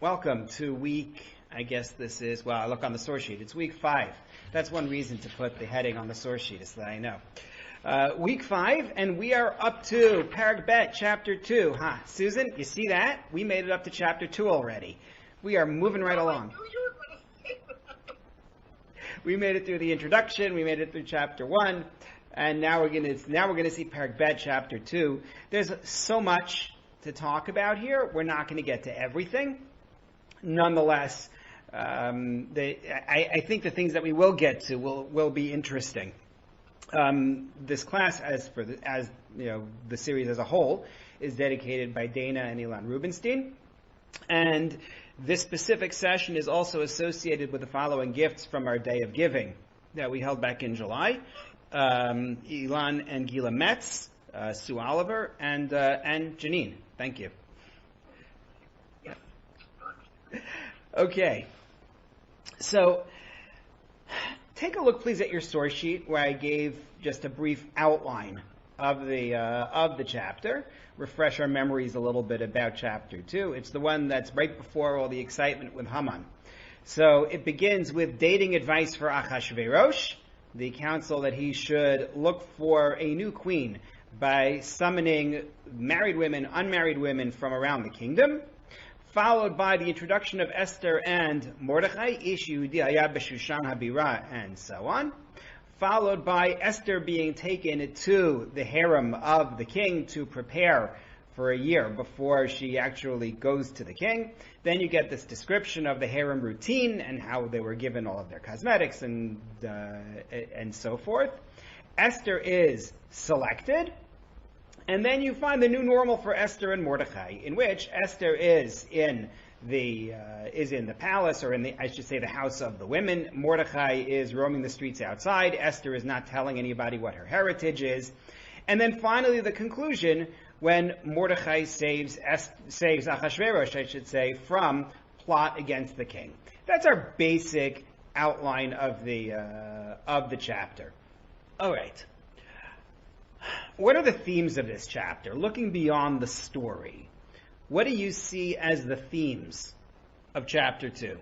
Welcome to week, I guess this is, well, I look on the source sheet. It's week 5. That's one reason to put the heading on the source sheet, is that I know. Week 5, and we are up to Perek Bet, chapter 2. Susan, you see that? We made it up to chapter 2 already. We are moving right along. We made it through the introduction. We made it through chapter 1. And now we're gonna see Perek Bet, chapter 2. There's so much to talk about here. We're not going to get to everything. Nonetheless, I think the things that we will get to will be interesting. This class, as you know, the series as a whole, is dedicated by Dana and Ilan Rubenstein, and this specific session is also associated with the following gifts from our Day of Giving that we held back in July. Ilan and Gila Metz, Sue Oliver, and Janine. Thank you. Okay, so take a look, please, at your source sheet where I gave just a brief outline of the chapter. Refresh our memories a little bit about chapter 2. It's the one that's right before all the excitement with Haman. So it begins with dating advice for Achashverosh, the counsel that he should look for a new queen by summoning married women, unmarried women from around the kingdom, followed by the introduction of Esther and Mordechai, Ish Yehudi Haya B'Shushan Habira, and so on, followed by Esther being taken to the harem of the king to prepare for a year before she actually goes to the king. Then you get this description of the harem routine and how they were given all of their cosmetics and so forth. Esther is selected. And then you find the new normal for Esther and Mordechai, in which Esther is in the palace, or I should say the house of the women. Mordechai is roaming the streets outside. Esther is not telling anybody what her heritage is. And then finally the conclusion, when Mordechai saves Achashverosh, I should say, from plot against the king. That's our basic outline of the chapter. All right. What are the themes of this chapter? Looking beyond the story, what do you see as the themes of chapter 2?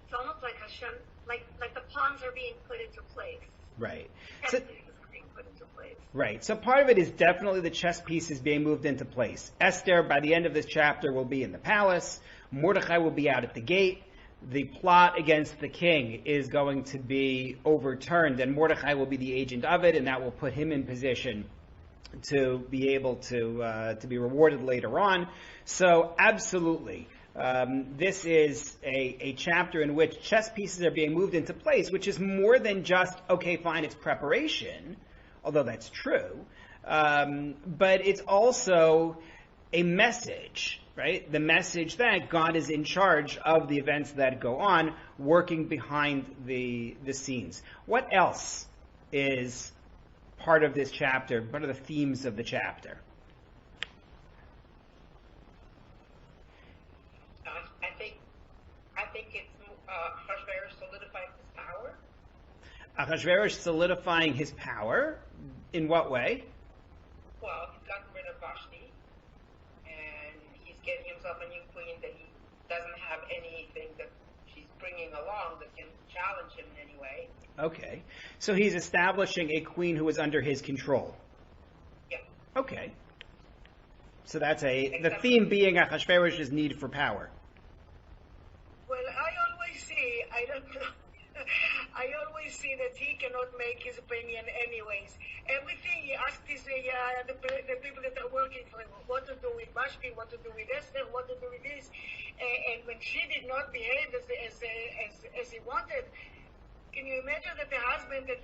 It's almost like Hashem, like the pawns are being put into place. Right. Everything is being put into place. Right. So part of it is definitely the chess pieces being moved into place. Esther, by the end of this chapter, will be in the palace. Mordechai will be out at the gate. The plot against the king is going to be overturned, and Mordechai will be the agent of it, and that will put him in position to be able to be rewarded later on. So absolutely, this is a chapter in which chess pieces are being moved into place, which is more than just, okay, fine, it's preparation, although that's true, but it's also a message, right? The message that God is in charge of the events that go on, working behind the scenes. What else is part of this chapter? What are the themes of the chapter? I think it's Achashverosh solidifying his power. Achashverosh solidifying his power? In what way? Well, he's gotten rid of Vashti, and he's getting himself a new queen that he doesn't have anything that she's bringing along that can challenge him in any way. Okay. So he's establishing a queen who is under his control. Yeah. Okay. So that's the theme being Achashverosh's need for power. Well, I always see that he cannot make his opinion anyways. Everything he asks the people that are working for him, what to do with Vashti, what to do with Esther, what to do with this. And when she did not behave as he wanted, can you imagine that the husband that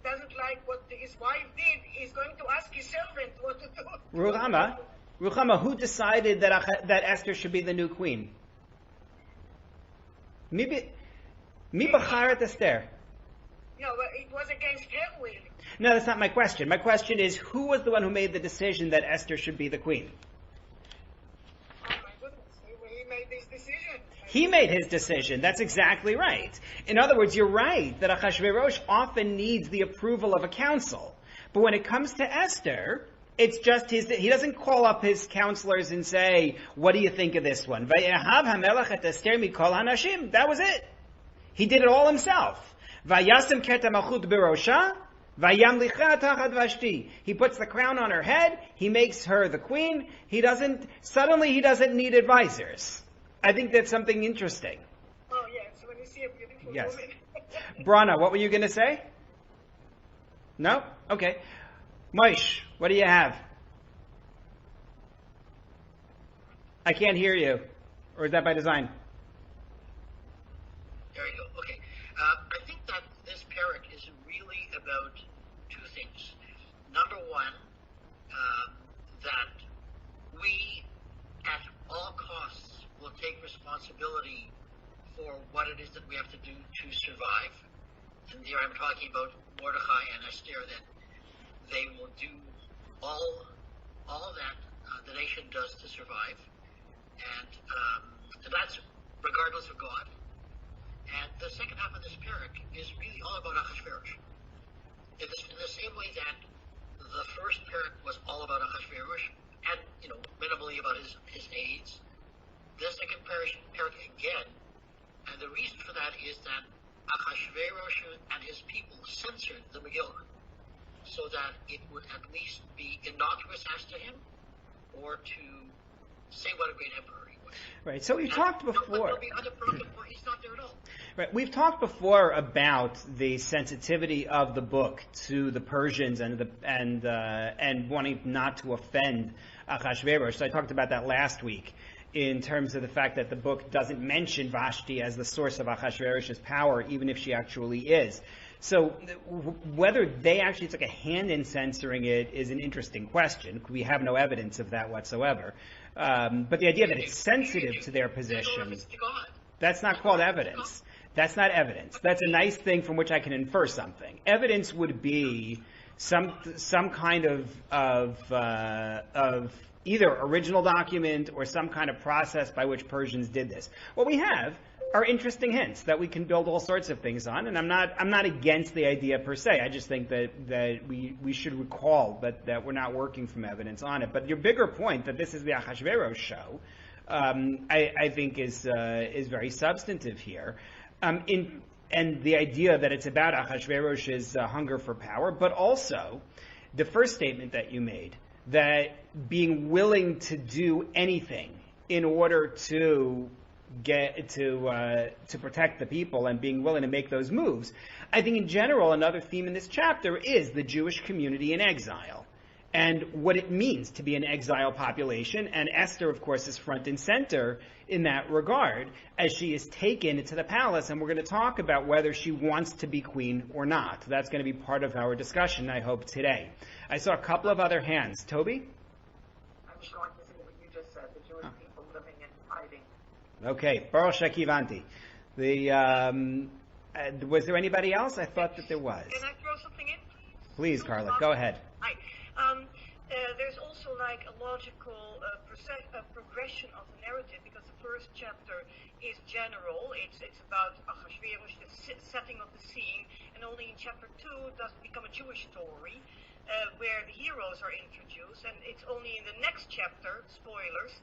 doesn't like what his wife did is going to ask his servant what to do? Ruchama, who decided that Esther should be the new queen? Mi b'charet Esther. No, but it was against her will. No, that's not my question. My question is, who was the one who made the decision that Esther should be the queen? Oh my goodness, he made this decision. He made his decision. That's exactly right. In other words, you're right that Achashverosh often needs the approval of a council. But when it comes to Esther, it's just he doesn't call up his counselors and say, what do you think of this one? That was it. He did it all himself. He puts the crown on her head. He makes her the queen. He doesn't need advisors. I think that's something interesting. Oh, yes, when you see a beautiful woman. Brana, what were you going to say? No? Okay. Moish, what do you have? I can't hear you. Or is that by design? There you go. Okay. I think that this parak is really about two things. Number one, that we, at all costs, will take responsibility for what it is that we have to do to survive. And there I'm talking about Mordechai and Esther, that they will do all that the nation does to survive. And that's regardless of God. And the second half of this parak is really all about Achashverosh. In the same way that the first parak was all about Achashverosh, and minimally about his aides, the second parak again, and the reason for that is that Achashverosh and his people censored the Megillah, so that it would at least be innocuous as to him, or to say what a great emperor he was. Right. So we've talked before. There'll be other prophets where he's not there at all. Right. We've talked before about the sensitivity of the book to the Persians and wanting not to offend Achashverosh. So I talked about that last week in terms of the fact that the book doesn't mention Vashti as the source of Achashverosh's power, even if she actually is. So whether they actually took a hand in censoring it is an interesting question. We have no evidence of that whatsoever. But the idea that it's sensitive to their position, that's not called evidence. That's not evidence. That's a nice thing from which I can infer something. Evidence would be some kind of either original document or some kind of process by which Persians did this. What we have are interesting hints that we can build all sorts of things on, and I'm not against the idea per se. I just think that we should recall that we're not working from evidence on it. But your bigger point that this is the Achashverosh show, I think is very substantive here. And the idea that it's about Achashverosh's hunger for power, but also the first statement that you made, that being willing to do anything in order to get to protect the people and being willing to make those moves. I think in general another theme in this chapter is the Jewish community in exile and what it means to be an exile population. And Esther, of course, is front and center in that regard as she is taken to the palace, and we're going to talk about whether she wants to be queen or not. That's going to be part of our discussion, I hope, today. I saw a couple of other hands. Toby? I'm just going to say what you just said, the Jewish people living in hiding. Okay, Baruch Shakivanti. Was there anybody else? I thought that there was. Can I throw something in, Please, please? Carla, go ahead. Hi. There's also like a logical progression of the narrative, because the first chapter is general. It's about Achashverosh, the setting of the scene, and only in chapter 2 does it become a Jewish story where the heroes are introduced, and it's only in the next chapter, spoilers,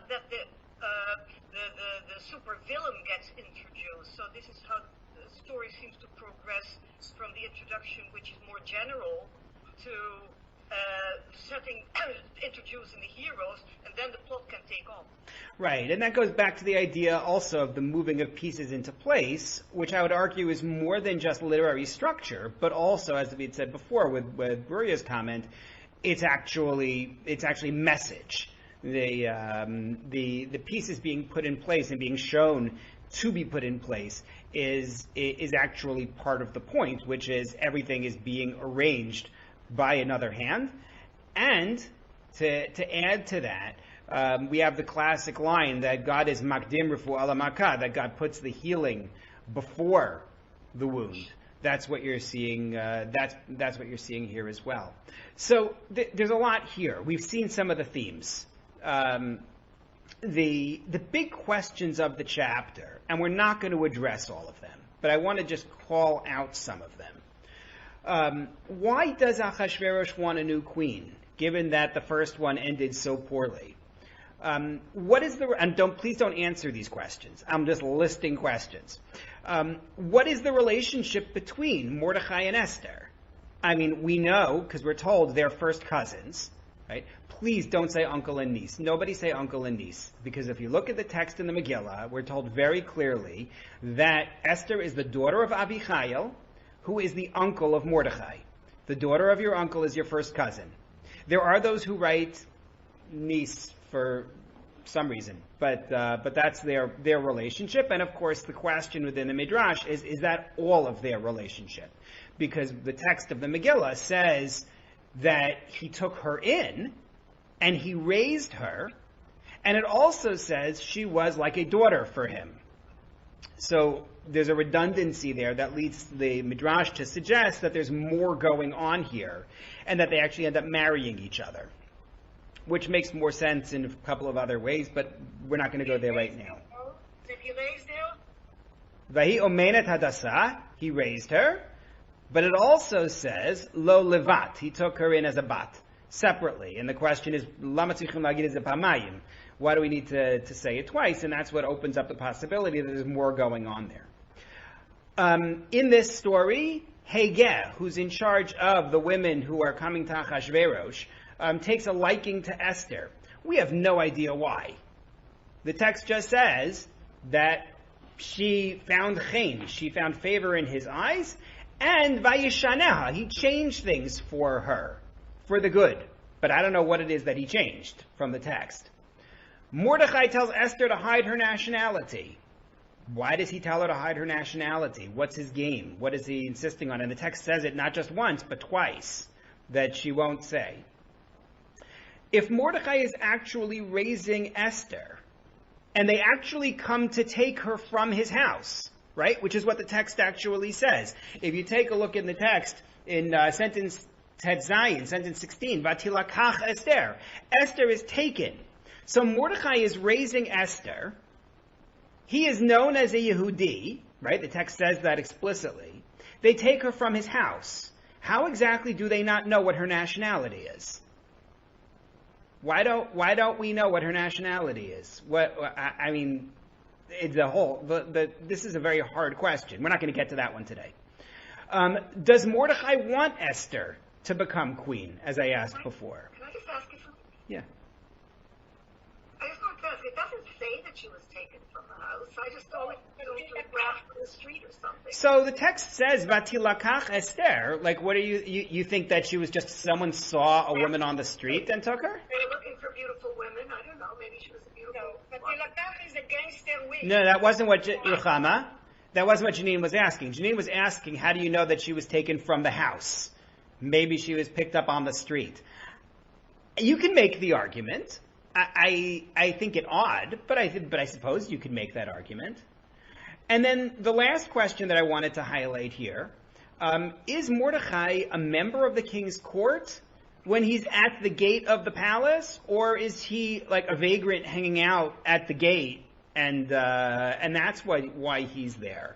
that the super villain gets introduced. So this is how the story seems to progress from the introduction, which is more general, to introducing the heroes, and then the plot can take off. Right, and that goes back to the idea also of the moving of pieces into place, which I would argue is more than just literary structure, but also, as we had said before with Bruria's comment, it's actually message. The pieces being put in place and being shown to be put in place is actually part of the point, which is everything is being arranged by another hand. And to add to that, we have the classic line that God is makdim refu ala makah, that God puts the healing before the wound. That's what you're seeing. That's what you're seeing here as well. So there's a lot here. We've seen some of the themes. The big questions of the chapter, and we're not going to address all of them, but I want to just call out some of them. Why does Achashverosh want a new queen, given that the first one ended so poorly? What is please don't answer these questions. I'm just listing questions. What is the relationship between Mordechai and Esther? I mean, we know, because we're told they're first cousins, right? Please don't say uncle and niece. Nobody say uncle and niece, because if you look at the text in the Megillah, we're told very clearly that Esther is the daughter of Abichail, who is the uncle of Mordechai. The daughter of your uncle is your first cousin. There are those who write niece for some reason, but that's their relationship. And of course, the question within the Midrash is that all of their relationship? Because the text of the Megillah says that he took her in and he raised her, and it also says she was like a daughter for him. So there's a redundancy there that leads the Midrash to suggest that there's more going on here, and that they actually end up marrying each other, which makes more sense in a couple of other ways, but we're not going to go there right now. Did he raise her? Vahi omenet hadasa, he raised her, but it also says lo levat, he took her in as a bat, separately. And the question is, lama tzrichim lagid ez pamayim? Why do we need to say it twice? And that's what opens up the possibility that there's more going on there. In this story, Hegeh, who's in charge of the women who are coming to Achashverosh, takes a liking to Esther. We have no idea why. The text just says that she found chen, she found favor in his eyes, and vayishaneha, he changed things for her, for the good. But I don't know what it is that he changed from the text. Mordechai tells Esther to hide her nationality. Why does he tell her to hide her nationality? What's his game? What is he insisting on? And the text says it not just once, but twice, that she won't say. If Mordechai is actually raising Esther, and they actually come to take her from his house, right? Which is what the text actually says. If you take a look in the text, in sentence Tet Zayin, sentence 16, Vatilakach Esther, Esther is taken. So Mordechai is raising Esther. He is known as a Yehudi, right? The text says that explicitly. They take her from his house. How exactly do they not know what her nationality is? Why don't we know what her nationality is? It's a whole. This is a very hard question. We're not going to get to that one today. Does Mordechai want Esther to become queen, as I asked before? Can I just ask you something? Yeah. I just want to ask, it doesn't say that she was taken from the house. I just thought it was grabbed from the street or something. So the text says, Vatilakach Esther. Like, what do you think that she was just someone saw a woman on the street and took her? They were looking for beautiful women. I don't know. Maybe she was a beautiful woman. Vatilakach is against their wish. No, that wasn't what Yochama. That wasn't what Janine was asking. Janine was asking, how do you know that she was taken from the house? Maybe she was picked up on the street. You can make the argument. I think it odd, but I suppose you could make that argument. And then the last question that I wanted to highlight here, is Mordechai a member of the king's court when he's at the gate of the palace, or is he like a vagrant hanging out at the gate, and that's why he's there?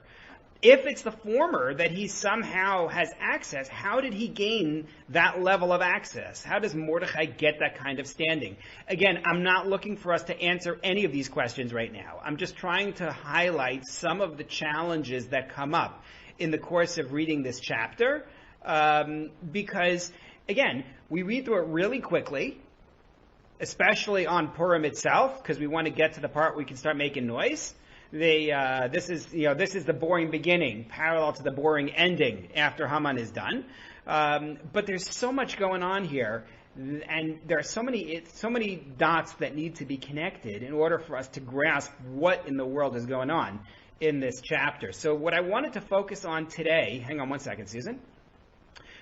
If it's the former, that he somehow has access, how did he gain that level of access? How does Mordechai get that kind of standing? Again, I'm not looking for us to answer any of these questions right now. I'm just trying to highlight some of the challenges that come up in the course of reading this chapter, because, again, we read through it really quickly, especially on Purim itself, because we want to get to the part where we can start making noise. This is the boring beginning, parallel to the boring ending after Haman is done. But there's so much going on here, and there are so many dots that need to be connected in order for us to grasp what in the world is going on in this chapter. So what I wanted to focus on today, hang on one second, Susan.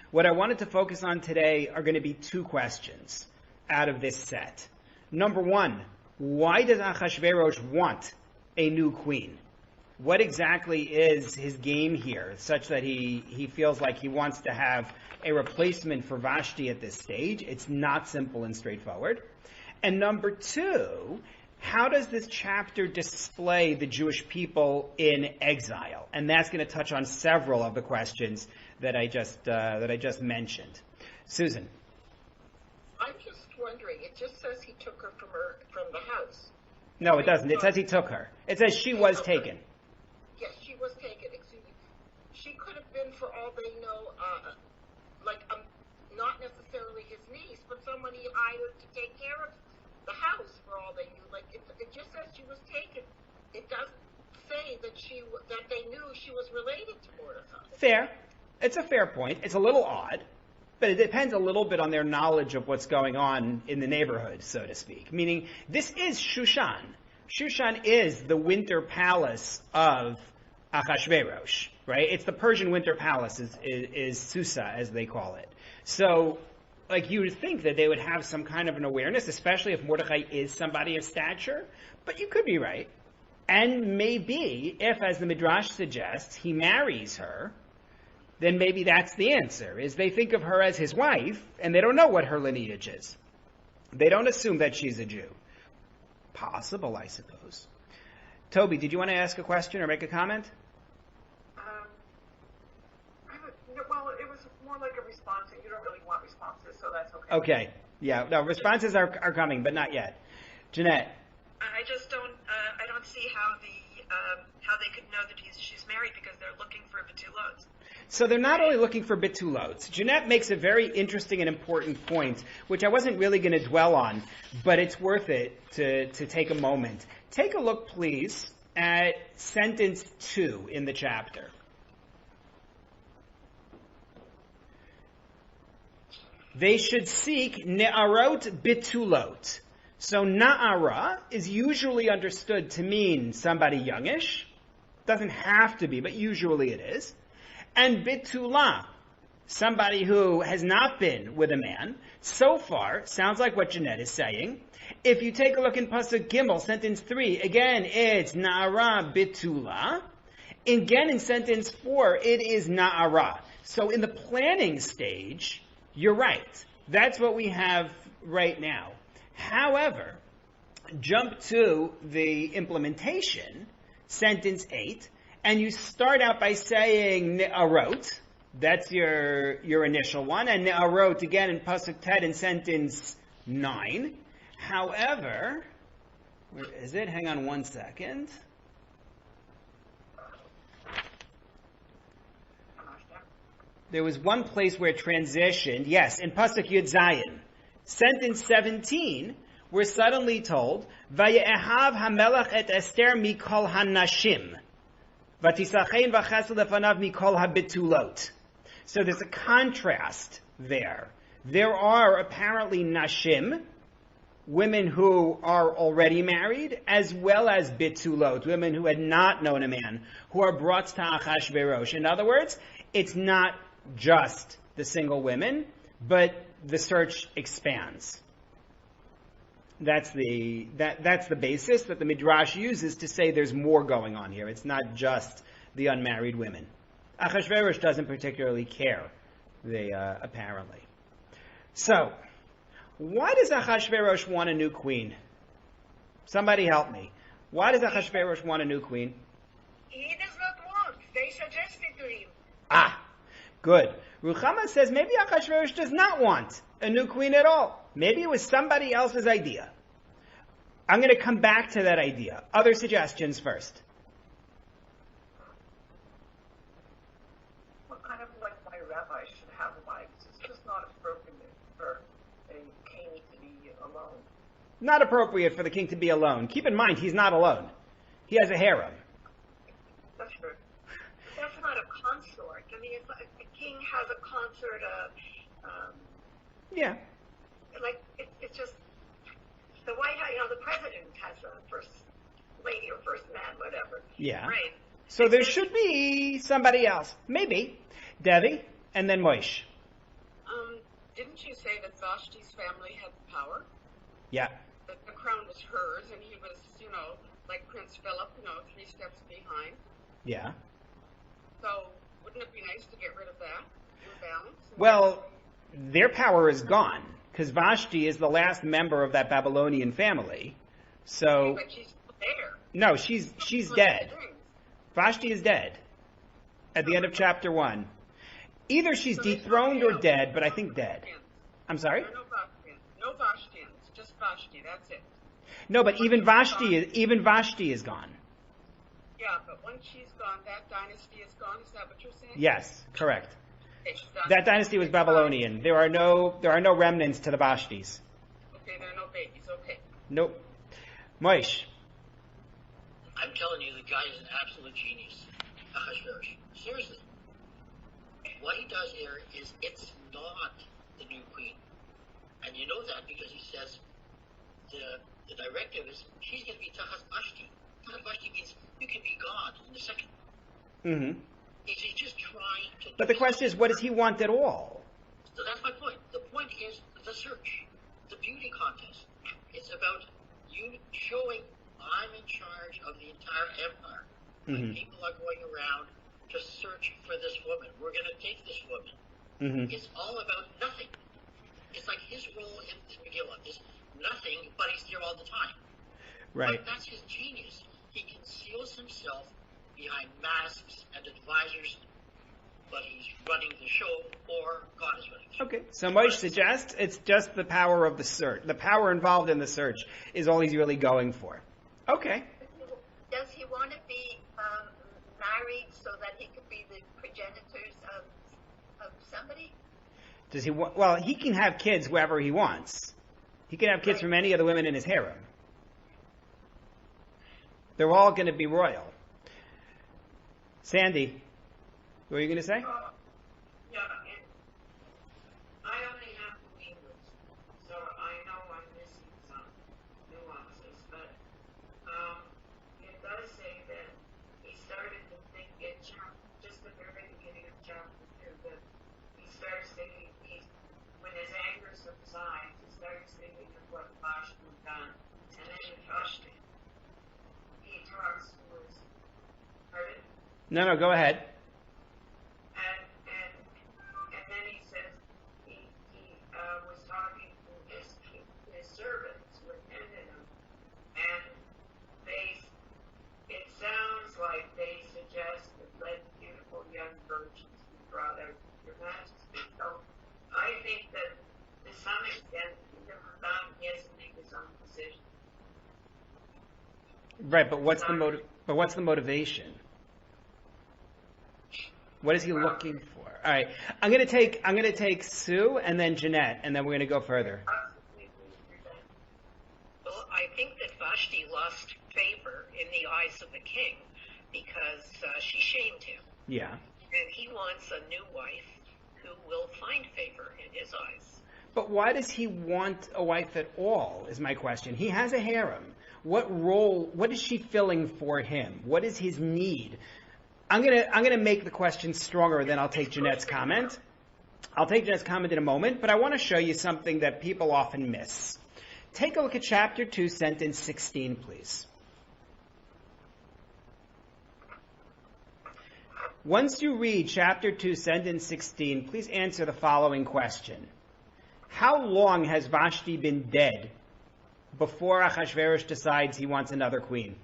What I wanted to focus on today are going to be two questions out of this set. Number one, why does Achashverosh want a new queen? What exactly is his game here, such that he feels like he wants to have a replacement for Vashti at this stage? It's not simple and straightforward. And number two, how does this chapter display the Jewish people in exile? And that's going to touch on several of the questions that I just mentioned. Susan. I'm just wondering. It just says he took her from the house. No, it doesn't. It says he took her. It says she was taken. Yes, she was taken. Excuse me. She could have been, for all they know, not necessarily his niece, but someone he hired to take care of the house, for all they knew. Like it just says she was taken. It doesn't say that they knew she was related to Mordechai. Fair. It's a fair point. It's a little odd, but it depends a little bit on their knowledge of what's going on in the neighborhood, so to speak. Meaning, this is Shushan. Shushan is the winter palace of Achashverosh, right? It's the Persian winter palace, is Susa, as they call it. So, like, you would think that they would have some kind of an awareness, especially if Mordechai is somebody of stature, but you could be right. And maybe, if, as the Midrash suggests, he marries her, then maybe that's the answer, is they think of her as his wife, and they don't know what her lineage is. They don't assume that she's a Jew. Possible, I suppose. Toby, did you want to ask a question or make a comment? Well, it was more like a response, and you don't really want responses, so that's okay. Okay. Yeah, no, responses are coming, but not yet. Jeanette. I just don't see how they could know that she's married, because they're looking for betulot. So they're not only looking for betulot. Jeanette makes a very interesting and important point, which I wasn't really going to dwell on, but it's worth it to take a moment. Take a look, please, at sentence 2 in the chapter. They should seek ne'arot betulot. So na'ara is usually understood to mean somebody youngish. Doesn't have to be, but usually it is. And bitula, somebody who has not been with a man. So far, sounds like what Jeanette is saying. If you take a look in Pasuk Gimel, sentence 3, again, it's na'ara bitula. Again, in sentence 4, it is na'ara. So in the planning stage, you're right. That's what we have right now. However, jump to the implementation, sentence 8, and you start out by saying ne'arot. That's your initial one. And ne'arot, again, in Pasuk Tet in sentence 9. However, where is it? Hang on one second. There was one place where it transitioned. Yes, in Pasuk Yud Zayin. Sentence 17, we're suddenly told, Vaye'ehav hamelach et Esther mikol hanashim. Vatisachein v'chesed lefanav mikol habitulot. So there's a contrast there. There are apparently nashim, women who are already married, as well as bitulot, women who had not known a man, who are brought to Achashverosh. In other words, it's not just the single women, but the search expands. That's the basis that the Midrash uses to say there's more going on here. It's not just the unmarried women. Achashverosh doesn't particularly care, apparently. So, why does Achashverosh want a new queen? Somebody help me. Why does Achashverosh want a new queen? He does not want. They suggested to him. Ah, good. Ruchama says maybe Achashverosh does not want a new queen at all. Maybe it was somebody else's idea. I'm going to come back to that idea. Other suggestions first. Well, kind of like my rabbi should have wives. It's just not appropriate for a king to be alone. Not appropriate for the king to be alone. Keep in mind, he's not alone. He has a harem. That's true. That's not a consort. I mean, it's like a king has a consort of... Yeah. Like, it's just... The White House, the president has a first lady or first man, whatever. Yeah. Right. So there should be somebody else. Maybe. Devi, and then Moish. Didn't you say that Vashti's family had power? Yeah. That the crown was hers, and he was, like Prince Philip, 3 steps behind. Yeah. So wouldn't it be nice to get rid of that? Balance? Well, their power is gone, because Vashti is the last member of that Babylonian family. So But she's still there. no, she's dead. Vashti is dead at the end of chapter 1. Either she's dethroned or dead, but I think dead. I'm sorry? There are no Vashtians, just Vashti, that's it. No, but even Vashti is gone. Yeah, but once she's gone, that dynasty is gone. Is that what you're saying? Yes, correct. It's done. That dynasty was Babylonian. There are no remnants to the Vashtis. Okay, there are no babies. Okay. Nope. Moish. I'm telling you, the guy is an absolute genius. Achashverosh. Seriously. What he does here is it's not the new queen. And you know that because he says the directive is she's going to be Tahas Vashti. Tahas Vashti means you can be God in a second. Mm-hmm. He's just trying to... But the question is, what does he want at all? So that's my point. The point is the search, the beauty contest. It's about you showing I'm in charge of the entire empire. Mm-hmm. And people are going around to search for this woman. We're going to take this woman. Mm-hmm. It's all about nothing. It's like his role in Megillah is nothing, but he's there all the time. Right. But that's his genius. He conceals himself behind masks and advisors, but he's running the show, or God is running the show. Okay, so Moish suggests it's just the power of the search. The power involved in the search is all he's really going for. Okay. Does he want to be married so that he could be the progenitors of somebody? Does he want? Well, he can have kids wherever he wants. He can have kids from any of the women in his harem. They're all going to be royal. Sandy, what were you going to say? Yeah, and I only have the English, so I know I'm missing some nuances, but it does say that he started to think in just the very beginning of chapter 2, that he starts thinking, when his anger subsides, he starts thinking of what Vashti had done, and then in Vashti, he talks to his, pardon? No, go ahead. And then he says he was talking to his servants who attended him, and it sounds like they suggested let beautiful young virgins be brought out to your majesty. So I think that to some extent he has to make his own decision. Right, but what's the motive? But what's the motivation? What is he looking for? All right, I'm gonna take Sue and then Jeanette, and then we're gonna go further. Well, I think that Vashti lost favor in the eyes of the king because she shamed him, Yeah. and he wants a new wife who will find favor in his eyes. But why does he want a wife at all, is my question. He has a harem. What is she filling for him? What is his need? I'm gonna make the question stronger, and then I'll take Jeanette's comment. I'll take Jeanette's comment in a moment, but I want to show you something that people often miss. Take a look at chapter 2, sentence 16, please. Once you read chapter 2, sentence 16, please answer the following question. How long has Vashti been dead before Achashverosh decides he wants another queen?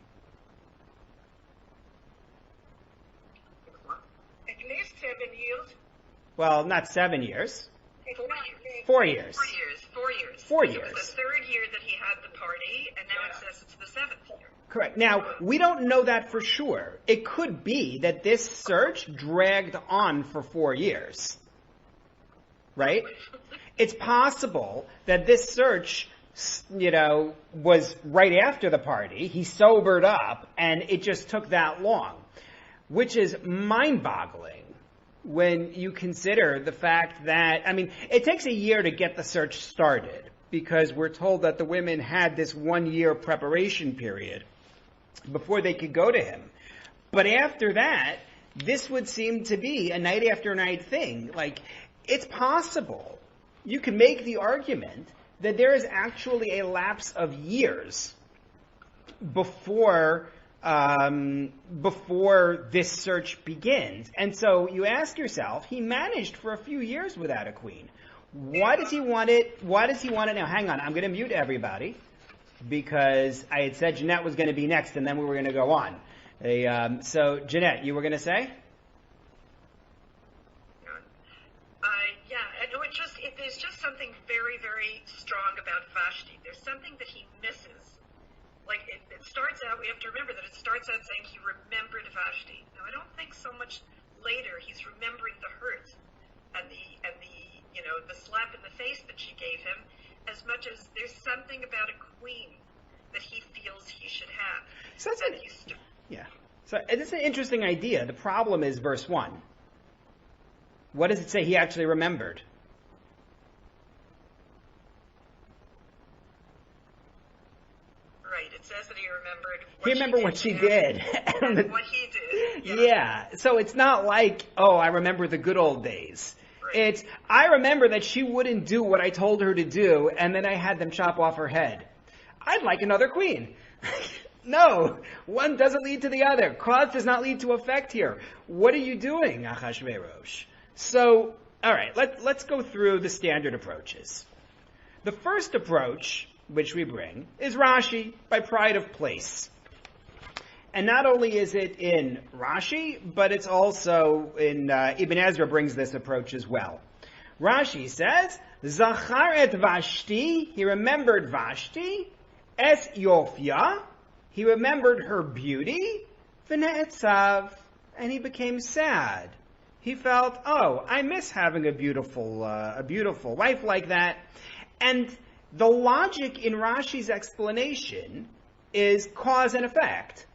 At least 7 years. Well, not 7 years. 4 4 years. years. 4 years. 4 It years. was the third year that he had the party, and now it says it's the 7th year. Correct. Now, we don't know that for sure. It could be that this search dragged on for 4 years. Right? It's possible that this search, was right after the party. He sobered up, and it just took that long, which is mind-boggling when you consider the fact that, it takes a year to get the search started because we're told that the women had this 1 year preparation period before they could go to him. But after that, this would seem to be a night after night thing. Like, it's possible. You can make the argument that there is actually a lapse of years before this search begins. And so you ask yourself, he managed for a few years without a queen. Why does he want it? Why does he want it now? Hang on, I'm going to mute everybody because I had said Jeanette was going to be next and then we were going to go on. So Jeanette, you were going to say? something very, very strong about Vashti. There's something that he misses. Like, it starts out, we have to remember that it starts out saying he remembered Vashti. Now, I don't think so much later he's remembering the hurt and the the slap in the face that she gave him, as much as there's something about a queen that he feels he should have. So it's an interesting idea. The problem is verse 1. What does it say he actually remembered? Right, it says that he remembered what she did. And what he did. Yeah, so it's not like, oh, I remember the good old days. Right. It's, I remember that she wouldn't do what I told her to do, and then I had them chop off her head. I'd like another queen. No, one doesn't lead to the other. Cause does not lead to effect here. What are you doing, Achashverosh? So, all right, let's go through the standard approaches. The first approach, which we bring, is Rashi, by pride of place. And not only is it in Rashi, but it's also in, Ibn Ezra brings this approach as well. Rashi says, Zachar et Vashti, he remembered Vashti, es Yofya, he remembered her beauty, v'ne'etzav, and he became sad. He felt, oh, I miss having a beautiful wife like that. And the logic in Rashi's explanation is cause and effect,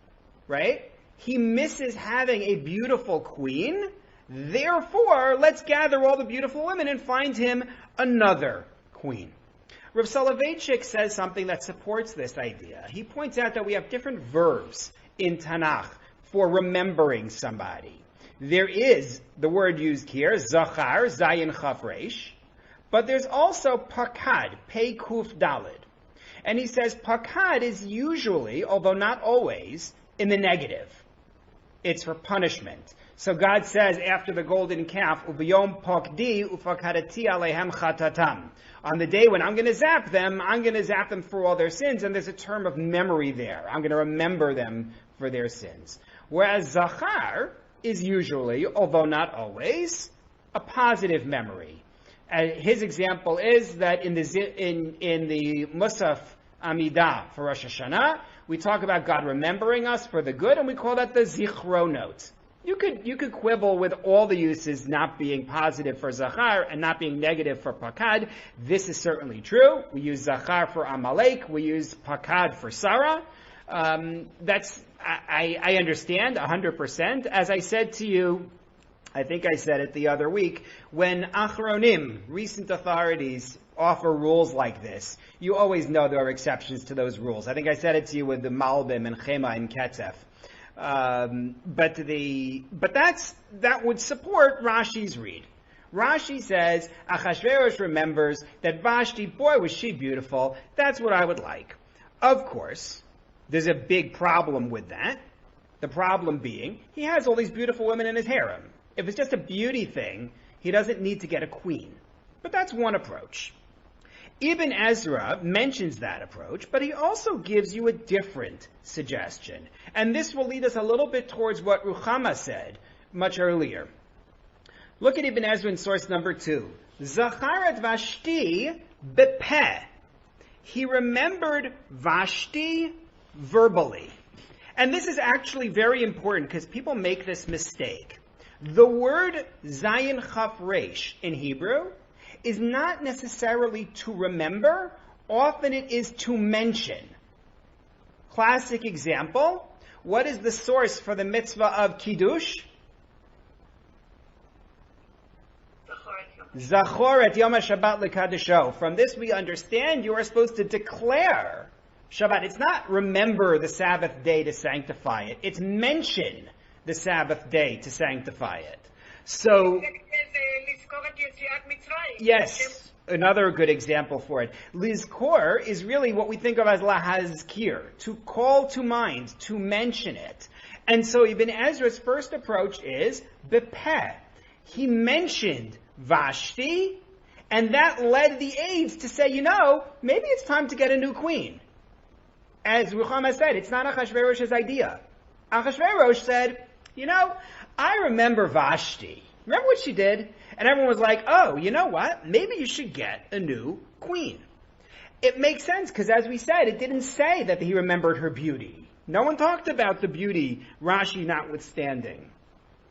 right? He misses having a beautiful queen, therefore, let's gather all the beautiful women and find him another queen. Rav Soloveitchik says something that supports this idea. He points out that we have different verbs in Tanakh for remembering somebody. There is the word used here, zachar, zayin chaf reish, but there's also pakad, pei kuf dalid. And he says pakad is usually, although not always, in the negative. It's for punishment. So God says after the golden calf, Uvayom pokdi ufakadati alehem chatatam. On the day when I'm going to zap them for all their sins, and there's a term of memory there. I'm going to remember them for their sins. Whereas zachar is usually, although not always, a positive memory. His example is that in the Musaf Amidah for Rosh Hashanah, we talk about God remembering us for the good, and we call that the zichronot. You could quibble with all the uses not being positive for Zachar and not being negative for Pakad. This is certainly true. We use Zachar for Amalek. We use Pakad for Sarah. I understand 100%. As I said to you, I think I said it the other week, when Achronim, recent authorities, offer rules like this, you always know there are exceptions to those rules. I think I said it to you with the Malbim and Chema and Ketzef. But that would support Rashi's read. Rashi says, Achashverosh remembers that Vashti, boy was she beautiful, that's what I would like. Of course, there's a big problem with that. The problem being, he has all these beautiful women in his harem. If it's just a beauty thing, he doesn't need to get a queen. But that's one approach. Ibn Ezra mentions that approach, but he also gives you a different suggestion. And this will lead us a little bit towards what Ruchama said much earlier. Look at Ibn Ezra in source number 2. Zachar et Vashti bepeh. He remembered Vashti verbally. And this is actually very important because people make this mistake. The word zayin chaf reish in Hebrew is not necessarily to remember, often it is to mention. Classic example, what is the source for the mitzvah of Kiddush? Zachor et Yom HaShabbat l'Kaddisho. From this we understand you are supposed to declare Shabbat. It's not remember the Sabbath day to sanctify it. It's mention the Sabbath day to sanctify it. So, yes, another good example for it. Lizkor is really what we think of as lahazkir, to call to mind, to mention it. And so Ibn Ezra's first approach is bepeh. He mentioned Vashti, and that led the aides to say, maybe it's time to get a new queen. As Ruchama said, it's not Achashverosh's idea. Achashverosh said, I remember Vashti. Remember what she did? And everyone was like, oh, you know what? Maybe you should get a new queen. It makes sense, because as we said, it didn't say that he remembered her beauty. No one talked about the beauty, Rashi notwithstanding.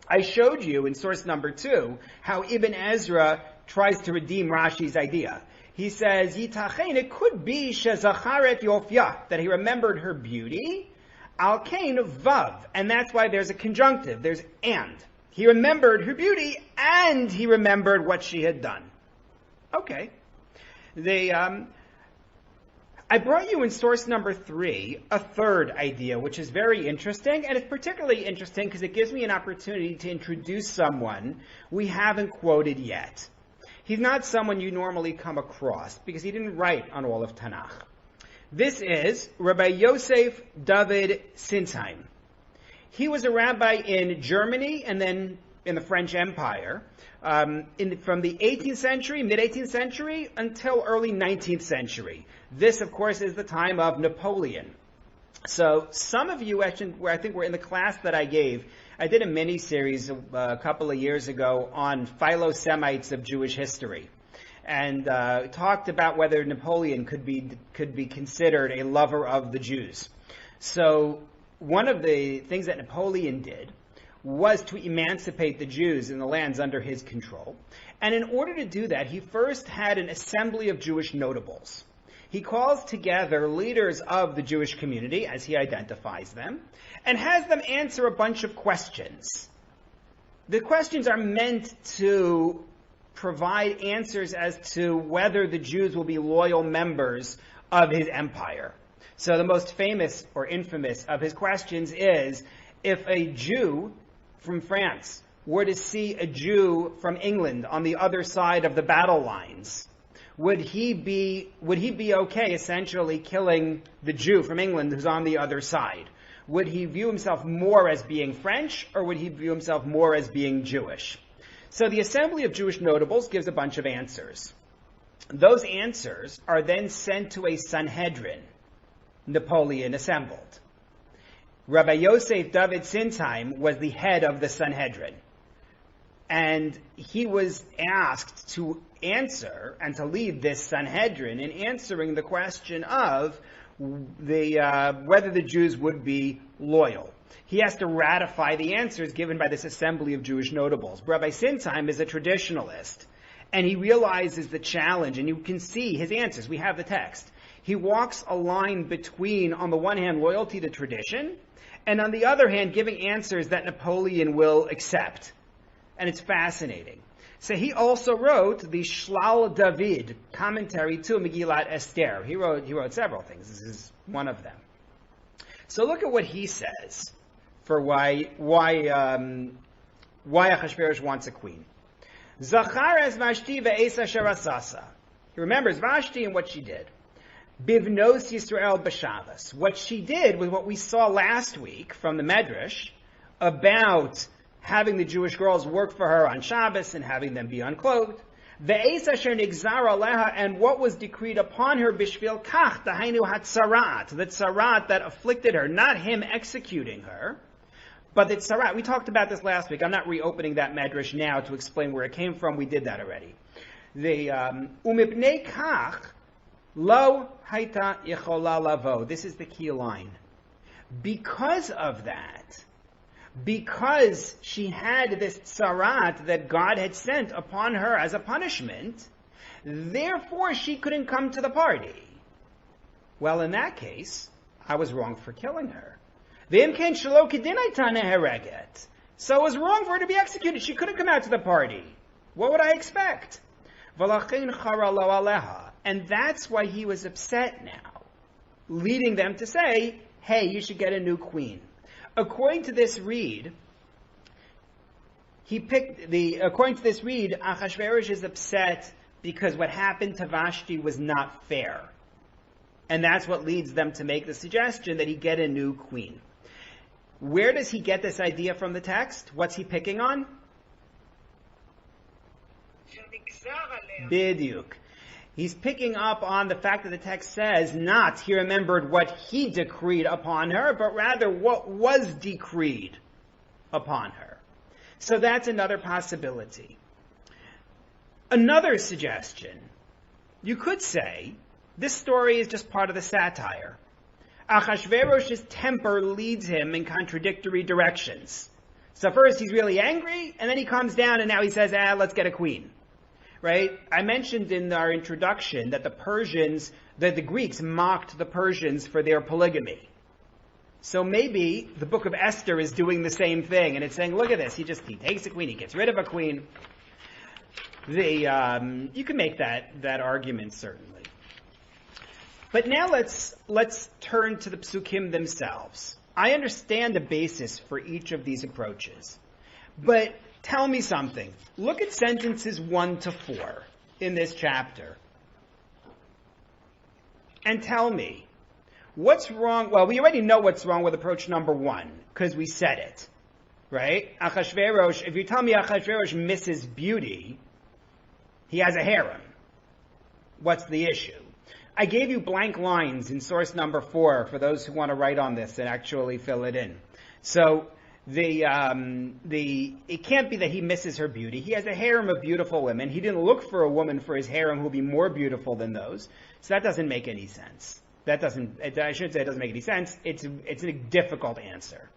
I showed you in source number 2 how Ibn Ezra tries to redeem Rashi's idea. He says, Yitachein, it could be shezacharet yofya, that he remembered her beauty, al kain vav, and that's why there's a conjunctive, there's and. He remembered her beauty, and he remembered what she had done. Okay. I brought you in source number 3 a third idea, which is very interesting, and it's particularly interesting because it gives me an opportunity to introduce someone we haven't quoted yet. He's not someone you normally come across, because he didn't write on all of Tanakh. This is Rabbi Yosef David Sinsheim. He was a rabbi in Germany and then in the French Empire, from the 18th century, mid-18th century, until early 19th century. This, of course, is the time of Napoleon. So some of you, I think were in the class that I gave. I did a mini-series a couple of years ago on Philo-Semites of Jewish history, and talked about whether Napoleon could be considered a lover of the Jews. So one of the things that Napoleon did was to emancipate the Jews in the lands under his control. And in order to do that, he first had an assembly of Jewish notables. He calls together leaders of the Jewish community, as he identifies them, and has them answer a bunch of questions. The questions are meant to provide answers as to whether the Jews will be loyal members of his empire. So the most famous or infamous of his questions is, if a Jew from France were to see a Jew from England on the other side of the battle lines, would he be okay essentially killing the Jew from England who's on the other side? Would he view himself more as being French, or would he view himself more as being Jewish? So the Assembly of Jewish Notables gives a bunch of answers. Those answers are then sent to a Sanhedrin Napoleon assembled. Rabbi Yosef David Sinsheim was the head of the Sanhedrin. And he was asked to answer and to lead this Sanhedrin in answering the question of whether the Jews would be loyal. He has to ratify the answers given by this assembly of Jewish notables. Rabbi Sinsheim is a traditionalist, and he realizes the challenge, and you can see his answers. We have the text. He walks a line between, on the one hand, loyalty to tradition, and on the other hand, giving answers that Napoleon will accept. And it's fascinating. So he also wrote the Shlal David commentary to Megillat Esther. He wrote several things. This is one of them. So look at what he says for why Achashverosh wants a queen. Zachar es Vashti ve'es asher asasa. He remembers Vashti and what she did. Bivnos Yisrael b'Shabbos. What she did was what we saw last week from the Medrash about having the Jewish girls work for her on Shabbos and having them be unclothed. Ve'es asher nigzar aleha, and what was decreed upon her bishvil kach, dahainu hatzarat, the tzarat that afflicted her, not him executing her, but the tzarat. We talked about this last week. I'm not reopening that Medrash now to explain where it came from. We did that already. The umipnei kach lo haita yechola lavo. This is the key line. Because of that, because she had this tzarat that God had sent upon her as a punishment, therefore she couldn't come to the party. Well, in that case, I was wrong for killing her. So it was wrong for her to be executed. She couldn't come out to the party. What would I expect? And that's why he was upset now, leading them to say, hey, you should get a new queen. According to this read, Achashverosh is upset because what happened to Vashti was not fair. And that's what leads them to make the suggestion that he get a new queen. Where does he get this idea from the text? What's he picking on? Bidyuk. He's picking up on the fact that the text says not he remembered what he decreed upon her, but rather what was decreed upon her. So that's another possibility. Another suggestion, you could say, this story is just part of the satire. Achashverosh's temper leads him in contradictory directions. So first he's really angry, and then he calms down, and now he says, let's get a queen. Right? I mentioned in our introduction that the Greeks mocked the Persians for their polygamy. So maybe the book of Esther is doing the same thing, and it's saying, look at this, he takes a queen, he gets rid of a queen. You can make that argument, certainly. But now let's turn to the psukim themselves. I understand the basis for each of these approaches. But tell me something. Look at sentences 1 to 4 in this chapter. And tell me, what's wrong? Well, we already know what's wrong with approach number 1, because we said it. Right? Achashverosh, if you tell me Achashverosh misses beauty, he has a harem. What's the issue? I gave you blank lines in source number 4 for those who want to write on this and actually fill it in. So it can't be that he misses her beauty. He has a harem of beautiful women. He didn't look for a woman for his harem who will be more beautiful than those. So that doesn't make any sense. I shouldn't say it doesn't make any sense. It's a difficult answer.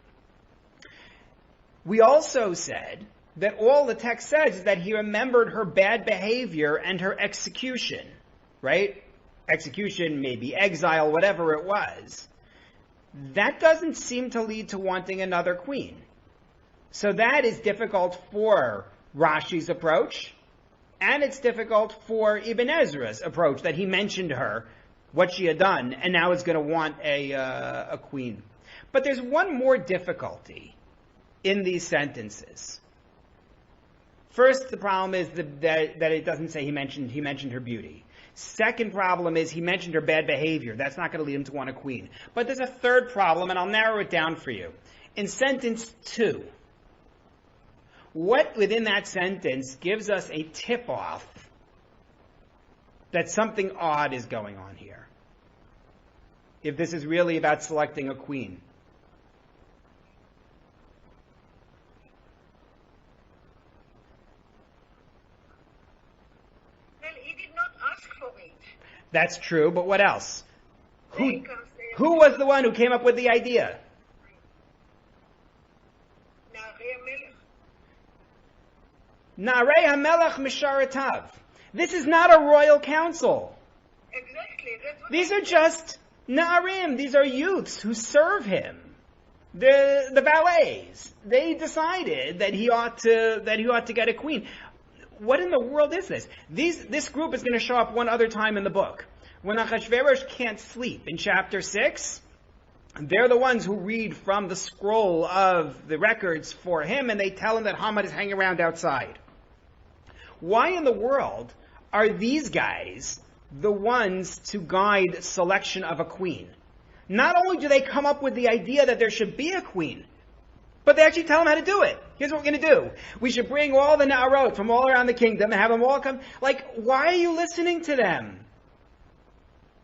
We also said that all the text says is that he remembered her bad behavior and her execution, right? Execution, maybe exile, whatever it was. That doesn't seem to lead to wanting another queen. So that is difficult for Rashi's approach, and it's difficult for Ibn Ezra's approach, that he mentioned her, what she had done, and now is going to want a queen. But there's one more difficulty in these sentences. First, the problem is that it doesn't say he mentioned her beauty. Second problem is he mentioned her bad behavior. That's not going to lead him to want a queen. But there's a third problem, and I'll narrow it down for you. In sentence 2, what within that sentence gives us a tip-off that something odd is going on here? If this is really about selecting a queen. That's true, but what else? Who was the one who came up with the idea? Na'arei HaMelech Misharatav. This is not a royal council. Exactly. These are just Na'arim. These are youths who serve him. The valets. They decided that he ought to get a queen. What in the world is this? This group is going to show up one other time in the book. When Achashverosh can't sleep in chapter 6, they're the ones who read from the scroll of the records for him, and they tell him that Haman is hanging around outside. Why in the world are these guys the ones to guide selection of a queen? Not only do they come up with the idea that there should be a queen, but they actually tell them how to do it. Here's what we're going to do. We should bring all the Na'arot from all around the kingdom and have them all come. Why are you listening to them?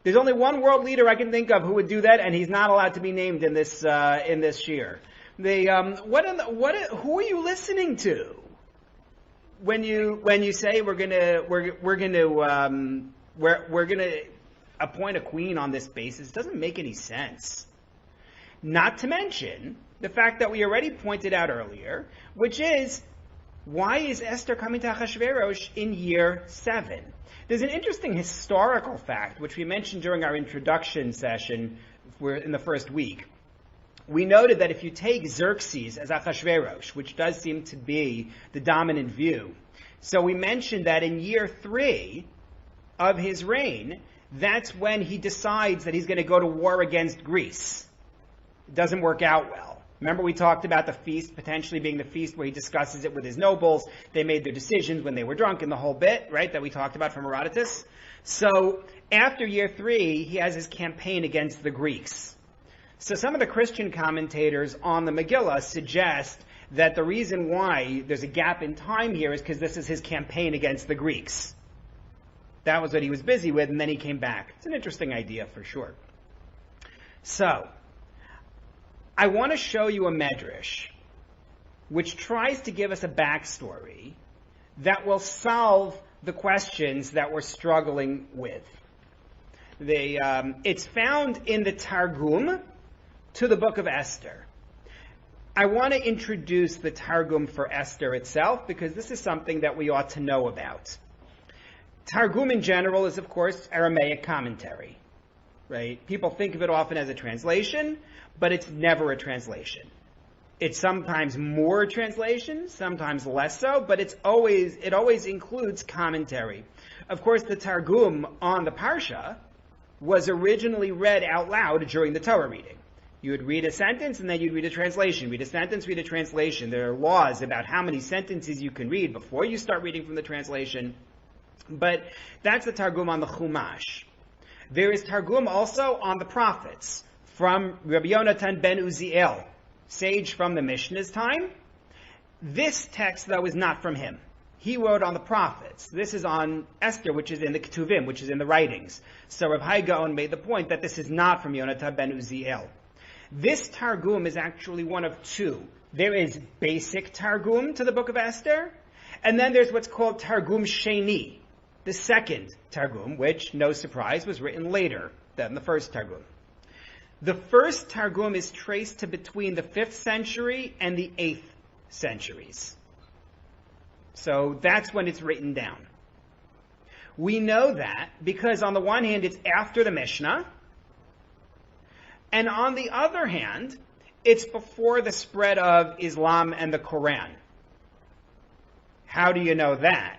There's only one world leader I can think of who would do that, and he's not allowed to be named in this shir. Who are you listening to when you say we're going to appoint a queen on this basis? It doesn't make any sense. Not to mention the fact that we already pointed out earlier, which is, why is Esther coming to Achashverosh in year 7? There's an interesting historical fact, which we mentioned during our introduction session in the first week. We noted that if you take Xerxes as Achashverosh, which does seem to be the dominant view, so we mentioned that in year 3 of his reign, that's when he decides that he's going to go to war against Greece. It doesn't work out well. Remember, we talked about the feast potentially being the feast where he discusses it with his nobles. They made their decisions when they were drunk, and the whole bit, right, that we talked about from Herodotus. So after year 3, he has his campaign against the Greeks. So some of the Christian commentators on the Megillah suggest that the reason why there's a gap in time here is because this is his campaign against the Greeks. That was what he was busy with, and then he came back. It's an interesting idea for sure. So I want to show you a medrash which tries to give us a backstory that will solve the questions that we're struggling with. It's found in the Targum to the book of Esther. I want to introduce the Targum for Esther itself because this is something that we ought to know about. Targum in general is, of course, Aramaic commentary, right? People think of it often as a translation, but it's never a translation. It's sometimes more translation, sometimes less so, but it always includes commentary. Of course, the Targum on the Parsha was originally read out loud during the Torah reading. You would read a sentence and then you'd read a translation. Read a sentence, read a translation. There are laws about how many sentences you can read before you start reading from the translation. But that's the Targum on the Chumash. There is Targum also on the prophets from Rabbi Yonatan ben Uziel, sage from the Mishnah's time. This text, though, is not from him. He wrote on the prophets. This is on Esther, which is in the Ketuvim, which is in the writings. So Rav Hai Gaon made the point that this is not from Yonatan ben Uziel. This Targum is actually one of two. There is basic Targum to the book of Esther, and then there's what's called Targum Sheni, the second Targum, which, no surprise, was written later than the first Targum. The first Targum is traced to between the 5th century and the 8th centuries. So that's when it's written down. We know that because on the one hand, it's after the Mishnah, and on the other hand, it's before the spread of Islam and the Quran. How do you know that?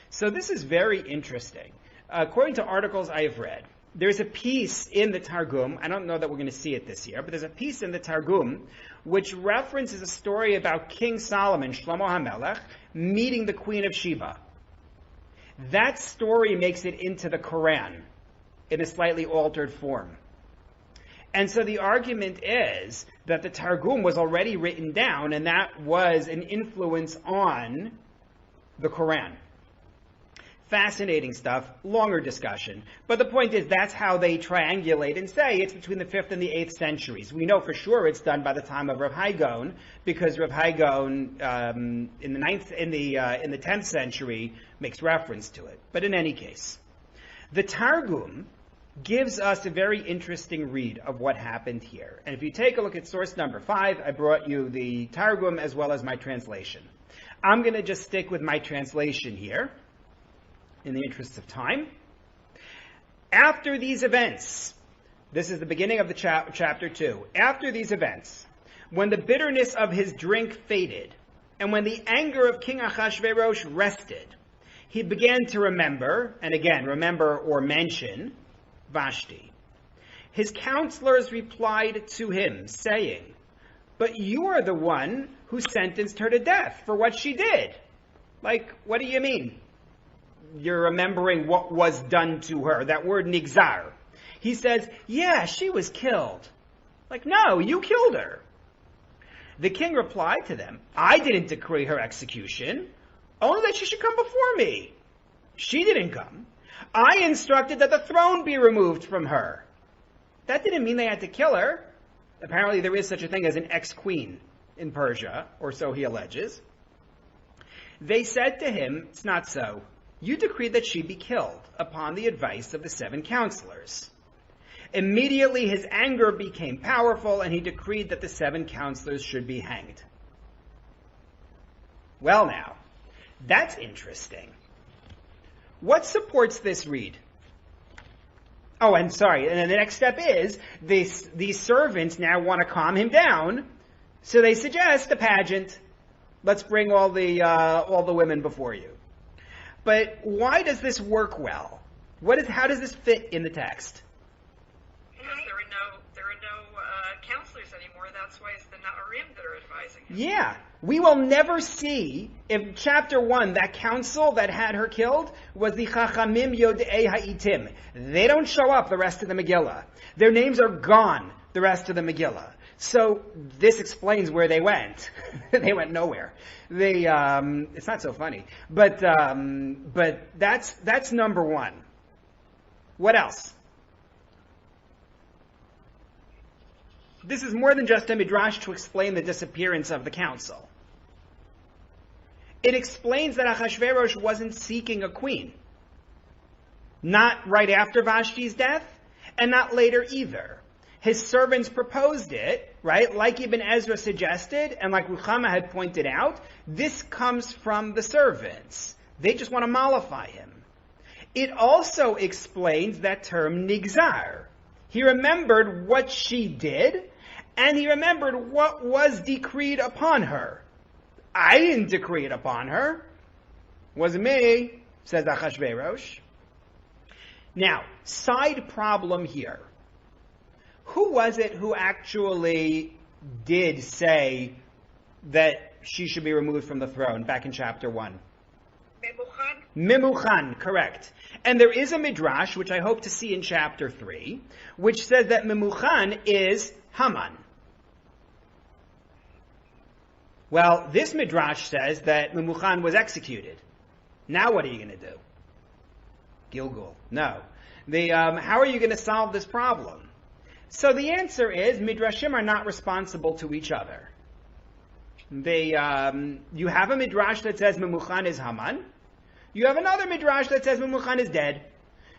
So this is very interesting. According to articles I have read, there's a piece in the Targum, I don't know that we're going to see it this year, but there's a piece in the Targum which references a story about King Solomon, Shlomo HaMelech, meeting the Queen of Sheba. That story makes it into the Quran in a slightly altered form. And so the argument is that the Targum was already written down, and that was an influence on the Quran. Fascinating stuff, longer discussion. But the point is that's how they triangulate and say it's between the 5th and the 8th centuries. We know for sure it's done by the time of Rav Hai Gaon, because Rav Hai Gaon in the 10th century makes reference to it. But in any case, the Targum gives us a very interesting read of what happened here. And if you take a look at source number 5, I brought you the Targum as well as my translation. I'm going to just stick with my translation here in the interest of time. After these events, this is the beginning of the chapter 2. After these events, when the bitterness of his drink faded, and when the anger of King Achashverosh rested, he began to remember, and again, remember or mention, Vashti. His counselors replied to him, saying, "But you are the one who sentenced her to death for what she did." Like, what do you mean? You're remembering what was done to her. That word nigzar. He says, yeah, she was killed. Like, no, you killed her. The king replied to them, I didn't decree her execution, only that she should come before me. She didn't come. I instructed that the throne be removed from her. That didn't mean they had to kill her. Apparently there is such a thing as an ex-queen in Persia, or so he alleges. They said to him, it's not so. You decreed that she be killed upon the advice of the 7 counselors. Immediately his anger became powerful, and he decreed that the 7 counselors should be hanged. Well now, that's interesting. What supports this read? Oh, and sorry, and then the next step is, these servants now want to calm him down, so they suggest a pageant. Let's bring all the women before you. But why does this work well? How does this fit in the text? Because there are no counselors anymore. That's why it's the Na'arim that are advising him. Yeah. We will never see, if chapter 1, that council that had her killed was the Chachamim Yodei Ha'itim. They don't show up the rest of the Megillah. Their names are gone the rest of the Megillah. So this explains where they went. They went nowhere. It's not so funny. But that's number 1. What else? This is more than just a midrash to explain the disappearance of the council. it explains that Achashverosh wasn't seeking a queen. Not right after Vashti's death, and not later either. His servants proposed it, right? Like Ibn Ezra suggested, and like Ruchama had pointed out, this comes from the servants. They just want to mollify him. It also explains that term nigzar. He remembered what she did, and he remembered what was decreed upon her. I didn't decree it upon her. Wasn't me, says Achashverosh. Now, side problem here. Who was it who actually did say that she should be removed from the throne back in chapter 1? Memuchan, correct. And there is a midrash, which I hope to see in chapter 3, which says that Memuchan is Haman. Well, this midrash says that Memuchan was executed. Now what are you going to do? Gilgul. No. How are you going to solve this problem? So the answer is, midrashim are not responsible to each other. You have a midrash that says Memuchan is Haman. You have another midrash that says Memuchan is dead.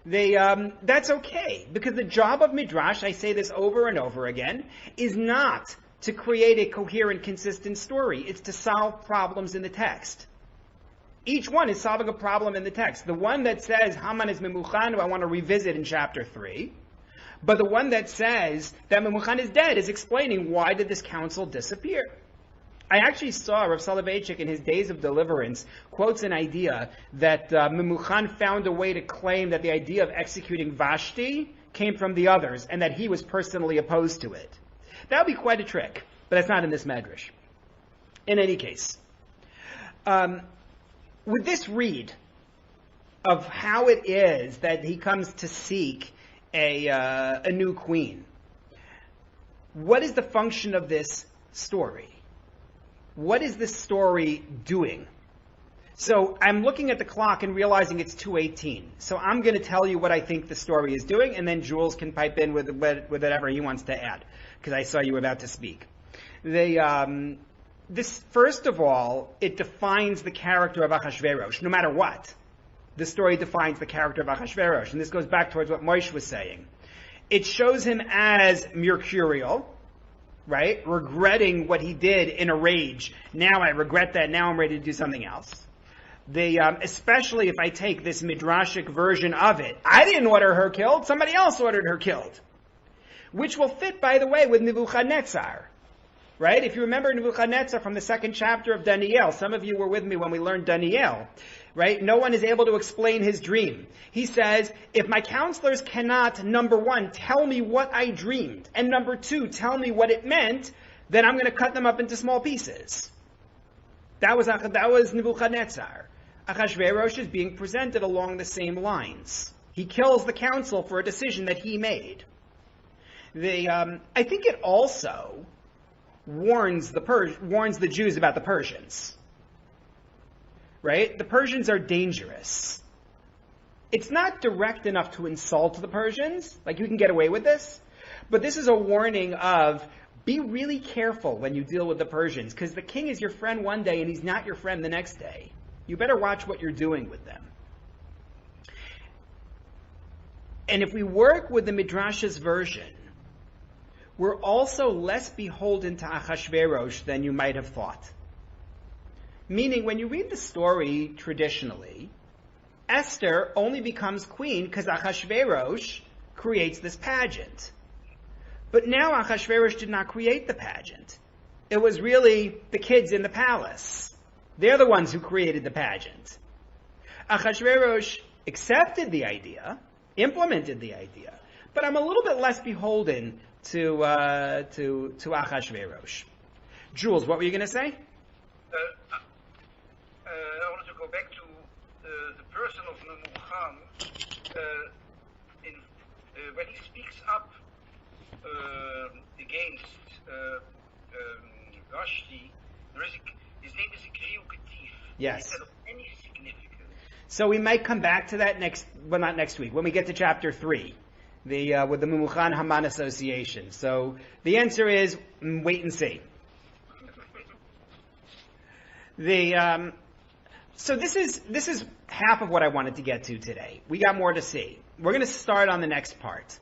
That's okay, because the job of midrash, I say this over and over again, is not to create a coherent, consistent story. It's to solve problems in the text. Each one is solving a problem in the text. The one that says Haman is Memuchan, I want to revisit in chapter 3. But the one that says that Memuchan is dead is explaining why did this council disappear. I actually saw Rav Soloveitchik in his Days of Deliverance quotes an idea that Memuchan found a way to claim that the idea of executing Vashti came from the others and that he was personally opposed to it. That would be quite a trick, but that's not in this medrash. In any case, with this read of how it is that he comes to seek a new queen, what is the function of this story? What is this story doing? So I'm looking at the clock and realizing it's 2:18. So I'm going to tell you what I think the story is doing, and then Jules can pipe in with whatever he wants to add, because I saw you about to speak. This, first of all, it defines the character of Achashverosh, no matter what. The story defines the character of Achashverosh, and this goes back towards what Moshe was saying. It shows him as mercurial, right? Regretting what he did in a rage. Now I regret that. Now I'm ready to do something else. Especially if I take this midrashic version of it. I didn't order her killed. Somebody else ordered her killed. Which will fit, by the way, with Nebuchadnezzar. Right? If you remember Nebuchadnezzar from the 2nd chapter of Daniel, some of you were with me when we learned Daniel. Right? No one is able to explain his dream. He says, if my counselors cannot, number 1, tell me what I dreamed, and number 2, tell me what it meant, then I'm going to cut them up into small pieces. That was Nebuchadnezzar. Achashverosh is being presented along the same lines. He kills the council for a decision that he made. I think it also warns the Jews about the Persians. Right? The Persians are dangerous. It's not direct enough to insult the Persians, like you can get away with this, but this is a warning of be really careful when you deal with the Persians, because the king is your friend one day and he's not your friend the next day. You better watch what you're doing with them. And if we work with the Midrash's version, we're also less beholden to Achashverosh than you might have thought. Meaning, when you read the story traditionally, Esther only becomes queen because Achashverosh creates this pageant. But now Achashverosh did not create the pageant. It was really the kids in the palace. They're the ones who created the pageant. Achashverosh accepted the idea, implemented the idea, but I'm a little bit less beholden to Achashverosh. Jules, what were you going to say? I wanted to go back to the person of Memuchan. When he speaks up against Vashti, his name is a Kriukatif. Yes. Instead of any significance. So we might come back to that not next week, when we get to chapter 3, with the Memuchan Haman association. So the answer is wait and see. So this is half of what I wanted to get to today. We got more to see. We're going to start on the next part.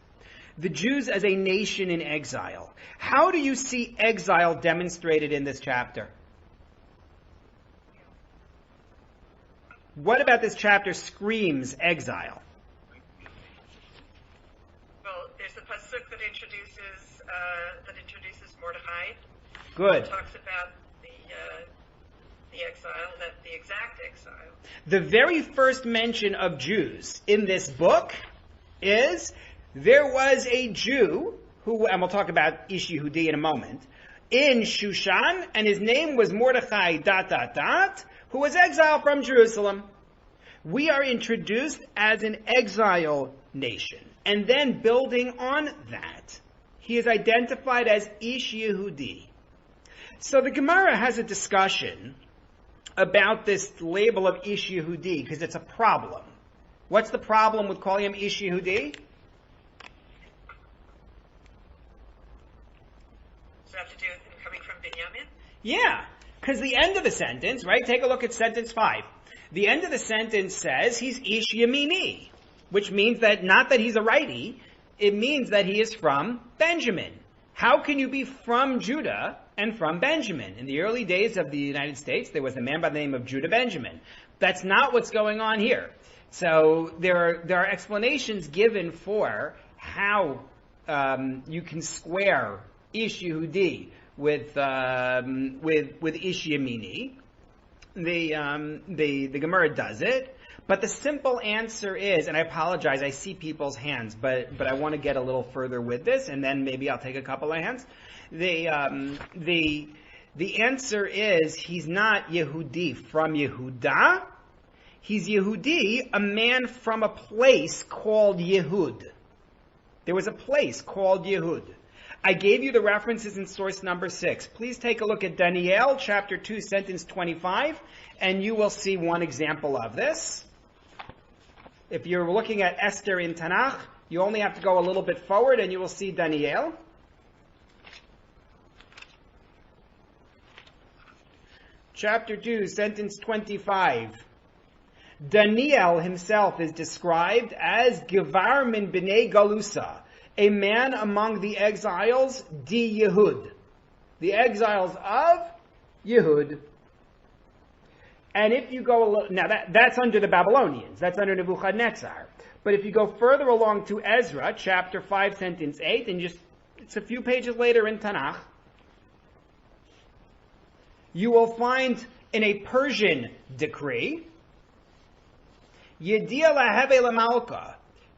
The Jews as a nation in exile. How do you see exile demonstrated in this chapter? What about this chapter screams exile? Well, there's a pasuk that introduces Mordechai. Good. It talks about the exile, the exact exile. The very first mention of Jews in this book is there was a Jew who, and we'll talk about Ish Yehudi in a moment, in Shushan, and his name was Mordechai ... who was exiled from Jerusalem. We are introduced as an exile nation. And then building on that, he is identified as Ish Yehudi. So the Gemara has a discussion about this label of Ish Yehudi, because it's a problem. What's the problem with calling him Ish Yehudi? Does it have to do with him coming from Binyamin? Yeah, because the end of the sentence, right? Take a look at sentence 5. The end of the sentence says he's Ish Yamini, which means that not that he's a righty, it means that he is from Benjamin. How can you be from Judah and from Benjamin? In the early days of the United States, there was a man by the name of Judah Benjamin. That's not what's going on here. So there are explanations given for how you can square Ish Yehudi with Ish Yamini. The Gemara does it, but the simple answer is, and I apologize, I see people's hands, but I want to get a little further with this, and then maybe I'll take a couple of hands. The answer is he's not Yehudi from Yehuda. He's Yehudi, a man from a place called Yehud. There was a place called Yehud. I gave you the references in source number 6. Please take a look at Daniel, chapter 2, sentence 25, and you will see one example of this. If you're looking at Esther in Tanakh, you only have to go a little bit forward and you will see Daniel. Chapter 2, sentence 25. Daniel himself is described as Gevar min b'nei Galusa, a man among the exiles, di Yehud. The exiles of Yehud. And if you go a little, now that's under the Babylonians, that's under Nebuchadnezzar. But if you go further along to Ezra, chapter 5, sentence 8, and it's a few pages later in Tanakh, you will find in a Persian decree, Yediya laheve lamalka,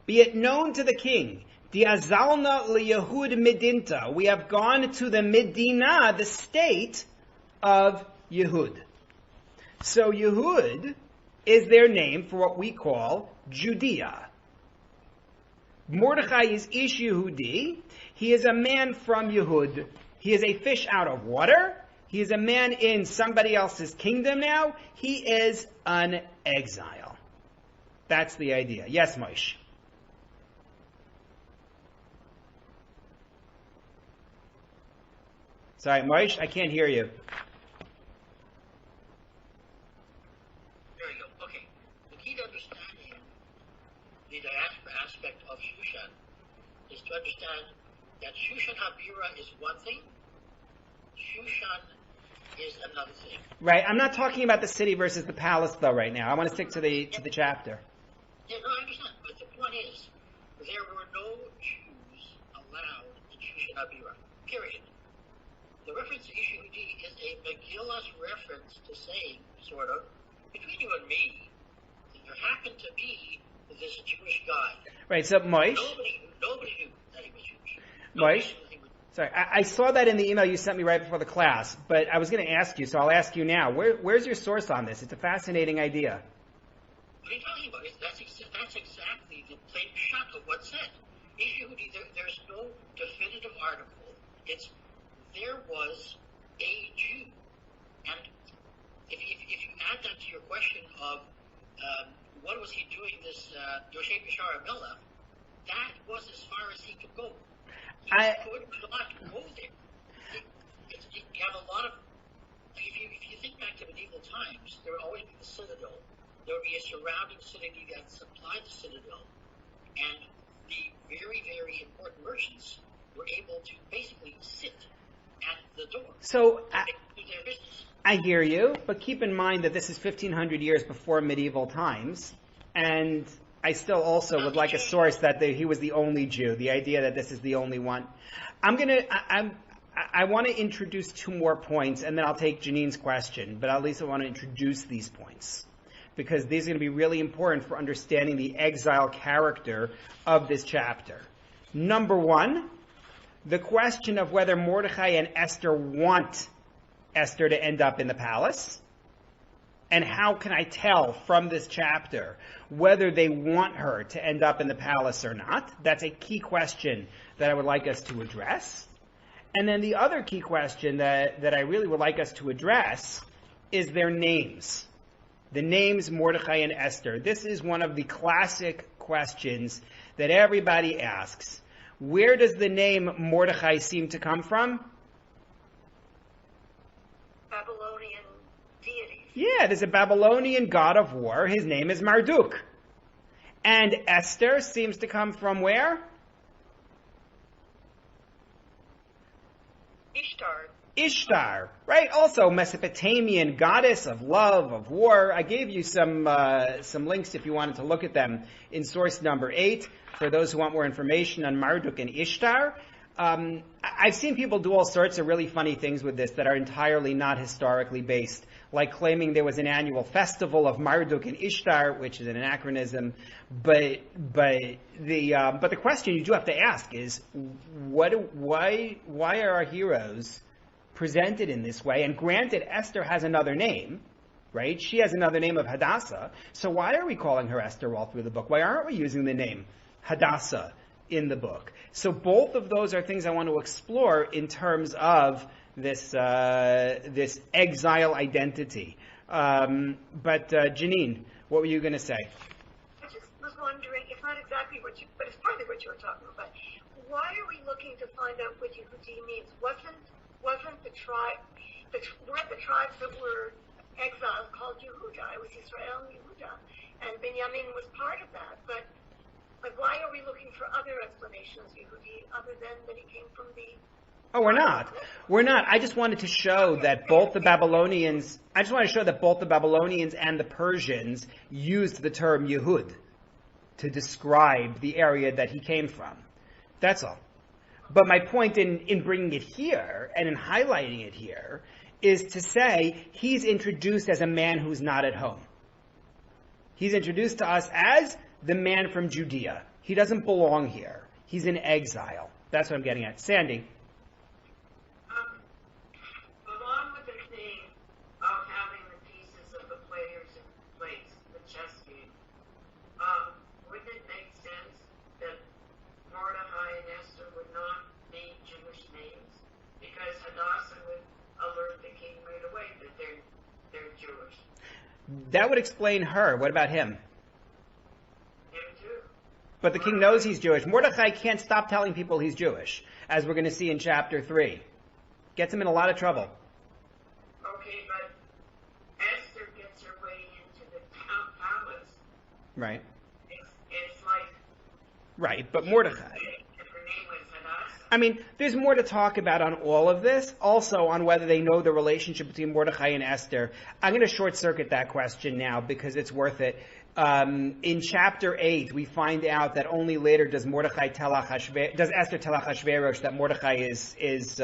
be it known to the king, Diazalna liyehud medinta, we have gone to the Medina, the state of Yehud. So Yehud is their name for what we call Judea. Mordechai is Ish Yehudi. He is a man from Yehud. He is a fish out of water. He is a man in somebody else's kingdom now. He is an exile. That's the idea. Yes, Moshe. Sorry, Moshe, I can't hear you. There you go. Okay. The key to understanding the diaspora aspect of Shushan is to understand that Shushan Habira is one thing, Shushan is another thing. Right. I'm not talking about the city versus the palace, though, right now. I want to stick to the chapter. Yeah, no, I understand. But the point is, there were no Jews allowed in Shushan Habira. Period. The reference to Ish Yehudi is a Megillah's reference to saying, sort of, between you and me, there happened to be this Jewish guy. Right, so Moshe. Nobody knew that he was Jewish. Moshe. Sorry, I saw that in the email you sent me right before the class, but I was going to ask you, so I'll ask you now. Where's your source on this? It's a fascinating idea. What are you talking about? That's exactly the plain shot of what's said. Ish Yehudi, there's no definitive article. It's there was a Jew. And if you add that to your question of what was he doing this Yosef Bishar Melech, that was as far as he could go. He could not go there. You have a lot of, if you think back to medieval times, there would always be the citadel. There would be a surrounding city that supplied the citadel, and the very, very important merchants were able to basically sit at the door. So Do their business. I hear you, but keep in mind that this is 1,500 years before medieval times, and I still also would like a source that he was the only Jew. The idea that this is the only one. I want to introduce two more points, and then I'll take Janine's question. But at least I want to introduce these points because these are going to be really important for understanding the exile character of this chapter. Number one, the question of whether Mordechai and Esther want Esther to end up in the palace. And how can I tell from this chapter whether they want her to end up in the palace or not? That's a key question that I would like us to address. And then the other key question that I really would like us to address is their names. The names Mordechai and Esther. This is one of the classic questions that everybody asks. Where does the name Mordechai seem to come from? Babylonian deities. Yeah, there's a Babylonian god of war. His name is Marduk. And Esther seems to come from where? Ishtar, right? Also Mesopotamian goddess of love, of war. I gave you some links if you wanted to look at them in source number 8 for those who want more information on Marduk and Ishtar. I've seen people do all sorts of really funny things with this that are entirely not historically based, like claiming there was an annual festival of Marduk and Ishtar, which is an anachronism. But the question you do have to ask is, why are our heroes presented in this way? And granted, Esther has another name, right? She has another name of Hadassah. So why are we calling her Esther all through the book? Why aren't we using the name Hadassah in the book? So both of those are things I want to explore in terms of this exile identity. But Janine, what were you going to say? I just was wondering, it's not exactly what you, but it's partly what you were talking about. Why are we looking to find out what Yehudi means? Wasn't the tribe, weren't the tribes that were exiled called Yehuda? It was Israel and Yehuda, and Benjamin was part of that. But why are we looking for other explanations, Yehudi, other than that he came from the... Oh, we're not. We're not. I just wanted to show that both the Babylonians, and the Persians used the term Yehud to describe the area that he came from. That's all. But my point in bringing it here and in highlighting it here is to say he's introduced as a man who's not at home. He's introduced to us as the man from Judea. He doesn't belong here. He's in exile. That's what I'm getting at. Sandy. Along with the theme of having the pieces of the players in place, the chess game, wouldn't it make sense that Mordechai and Esther would not be Jewish names? Because Hadassah would alert the king right away that they're Jewish. That would explain her. What about him? Him too. But the king knows he's Jewish. Mordechai can't stop telling people he's Jewish, as we're going to see in chapter 3. Gets him in a lot of trouble. Okay, but Esther gets her way into the palace. Right. It's like... Right, but Mordechai... If her name was Hadassah. I mean, there's more to talk about on all of this. Also on whether they know the relationship between Mordechai and Esther. I'm going to short-circuit that question now because it's worth it. In chapter 8, we find out that only later does Esther tell Achashverosh that Mordechai is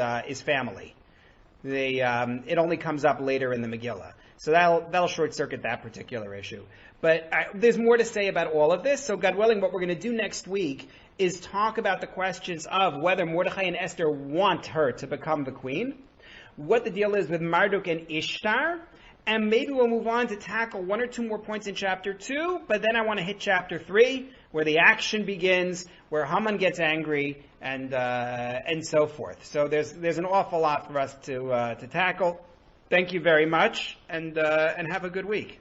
family. It only comes up later in the Megillah. So that'll short-circuit that particular issue. But there's more to say about all of this. So God willing, what we're going to do next week is talk about the questions of whether Mordechai and Esther want her to become the queen, what the deal is with Marduk and Ishtar, and maybe we'll move on to tackle one or two more points in chapter 2, but then I want to hit chapter 3, where the action begins, where Haman gets angry, and so forth. So there's an awful lot for us to tackle. Thank you very much, and have a good week.